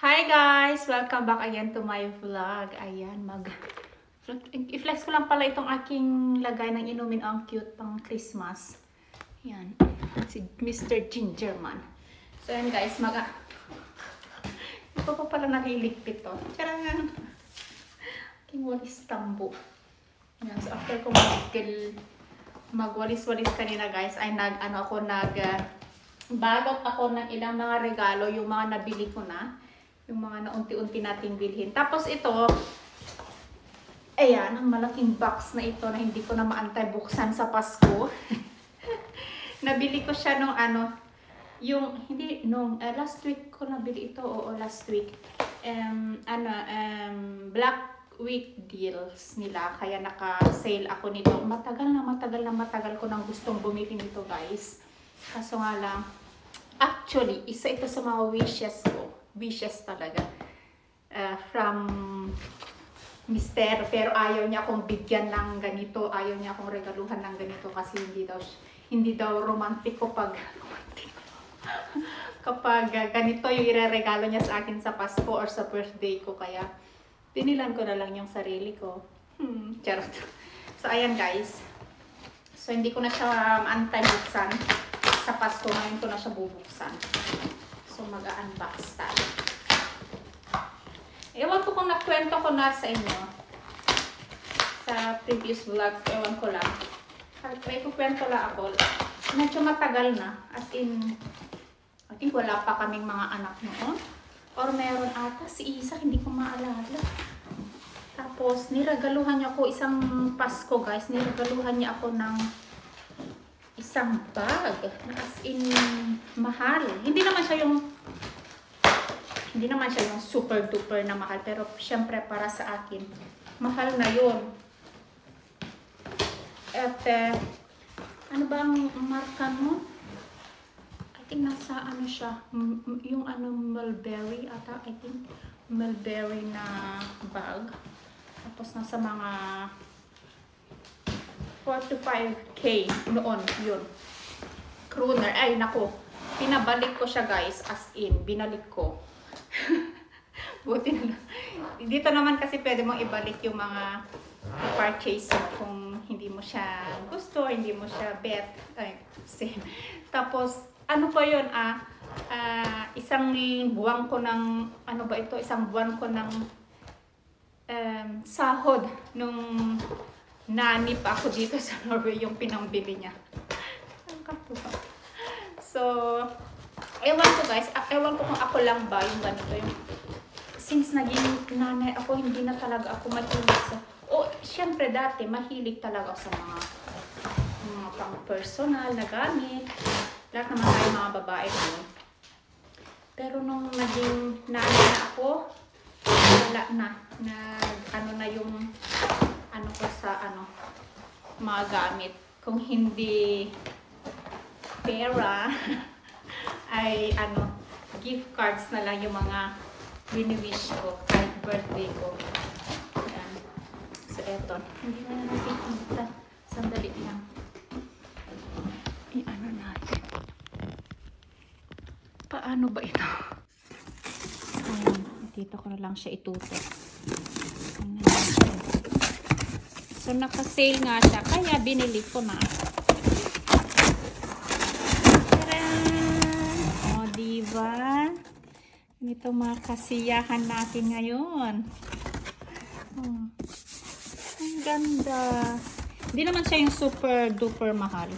Hi guys! Welcome back again to my vlog. Ayan, i-flex ko lang pala itong aking lagay ng inumin. Ang cute pang Christmas. Ayan, si Mr. Gingerman. So ayan guys, ito pa pala naliligpit to. Charang! Aking walis tambo. Ayan, so after ko magwalis-walis kanina guys, ay balot ako ng ilang mga regalo, yung mga nabili ko na. Yung mga naunti-unti nating bilhin. Tapos ito, ayan, ang malaking box na ito na hindi ko na maantay buksan sa Pasko. Nabili ko siya nung last week ko nabili ito, last week. Black Week deals nila, kaya naka-sale ako nito. Matagal ko nang gustong bumili nito guys. Kaso nga lang, actually, isa ito sa mga wishes ko. Wishes talaga from Mister, pero ayaw niya akong bigyan ng ganito, ayaw niya akong regaluhan ng ganito kasi hindi daw romantiko kapag ganito yung ireregalo niya sa akin sa Pasko or sa birthday ko, kaya pinilan ko na lang yung sarili ko. Charot. So ayan guys, so hindi ko na siya antay buksan sa Pasko, ngayon ko na siya bubuksan. So, mag-unbox tayo. Ewan ko kung nakwento ko na sa inyo sa previous vlog. Ewan ko lang. May kukwento lang ako. Medyo matagal na. As in, I think wala pa kaming mga anak noon. Or meron ata. Si Isa, hindi ko maalala. Tapos, niragaluhan niya ako isang Pasko, guys. Niragaluhan niya ako ng isang bag, as in mahal. Hindi naman siya yung super duper na mahal, pero syempre para sa akin mahal na yun. At ano ba ang marka mo? I think nasa ano siya, yung mulberry ata, I think mulberry na bag. Tapos nasa mga 4 to 5K noon, yun. Crooner. Ay, naku. Pinabalik ko siya, guys. As in, binalik ko. Buti na lang. Dito naman kasi pwede mong ibalik yung mga purchase mo kung hindi mo siya gusto, hindi mo siya bet. Ay, same. Tapos, ano pa yun, isang buwan ko ng, isang buwan ko ng sahod nung nanip ako dito sa Norway, yung pinambili niya. Ang katuwa. So, ewan ko guys, ewan ko kung ako lang ba yung ganito. Since naging nanay ako, hindi na talaga ako mahilig sa... syempre dati, mahilig talaga ako sa mga pang-personal na gamit. Lahat naman tayo mga babae naman. Pero nung naging nanay na ako, wala na. Yung ko sa mga gamit. Kung hindi pera, ay gift cards na lang yung mga wini-wish ko kahit birthday ko. Ayan. So eto, hindi na natin kita. Sandali lang. Natin. Paano ba ito? Ayan, dito ko na lang siya itutok. So, naka-sale nga siya. Kaya, binili ko na. Tadaan! O, diba? Ito mga kasiyahan natin ngayon. Ang ganda. Hindi naman siya yung super duper mahal.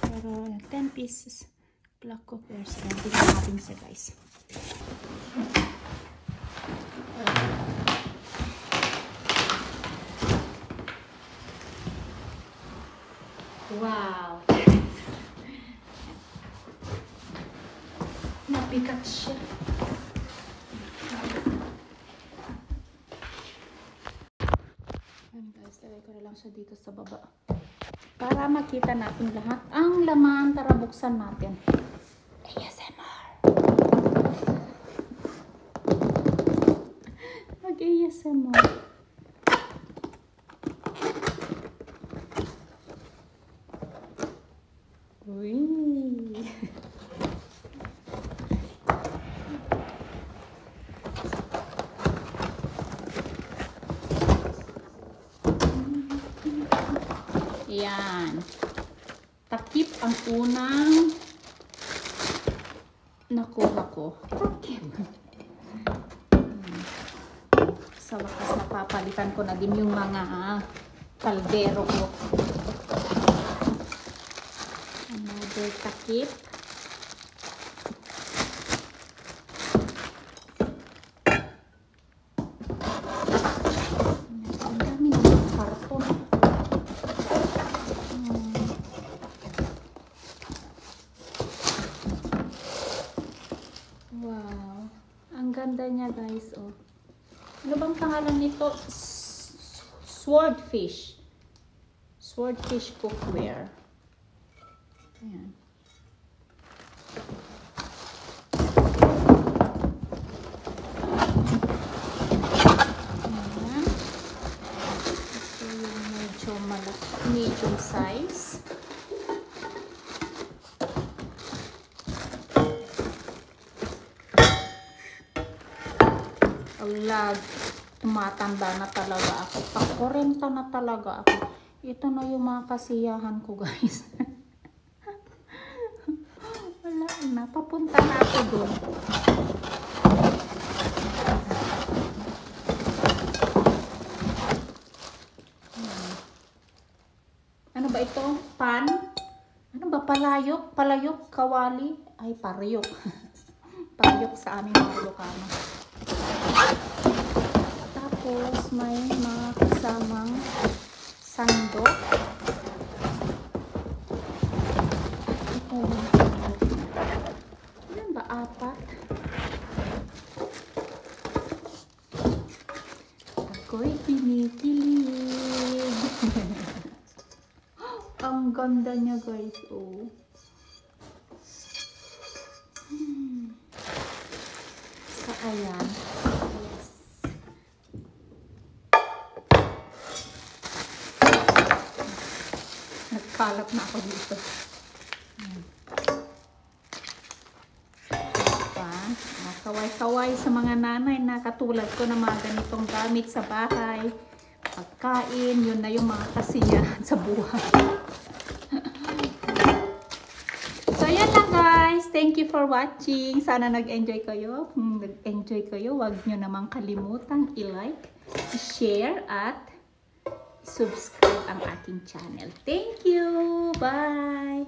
Pero, 10 pieces. Black cookers. Tingnan natin siya, guys. Wow! Napikat siya. Ayan guys, lagay ko na lang siya dito sa baba. Para makita natin lahat ang laman. Tara, buksan natin. ASMR! Mag-ASMR. Uy! Ayan. Takip ang unang nakuha ko. Takip. Sa wakas, napapalitan ko na din yung mga kaldero ko. Another takip. Ang dami ng karton. Wow. Ang ganda niya, guys. Oh. Ano bang pangalan nito? Swordfish. Swordfish cookware. Ayan. Ayan. Ito yung medyo malaki, medium size. Lag, tumatanda na talaga ako. Pa-40 na talaga ako. Ito na yung mga kasiyahan ko, guys. Wala na. Papunta na ako doon. Ano ba ito? Pan? Ano ba? Palayok? Palayok? Kawali? Ay, pariyok. Pariyok sa aming mga Ilocano. Tapos may mga kasamang sandok. Ito yung sandok. Ilan ba? 4. Ako'y kinikilig. Ang ganda niya, guys. Oh. So, ayan. Nagkalap na ako dito. Kaway-kaway sa mga nanay na katulad ko na mga ganitong gamit sa bahay. Pagkain, yun na yung mga kasiyahan sa buhay. So, yan lang, guys. Thank you for watching. Sana nag-enjoy kayo. Kung nag-enjoy kayo, huwag nyo namang kalimutang i-like, i-share, at subscribe ang aking channel. Thank you! Bye!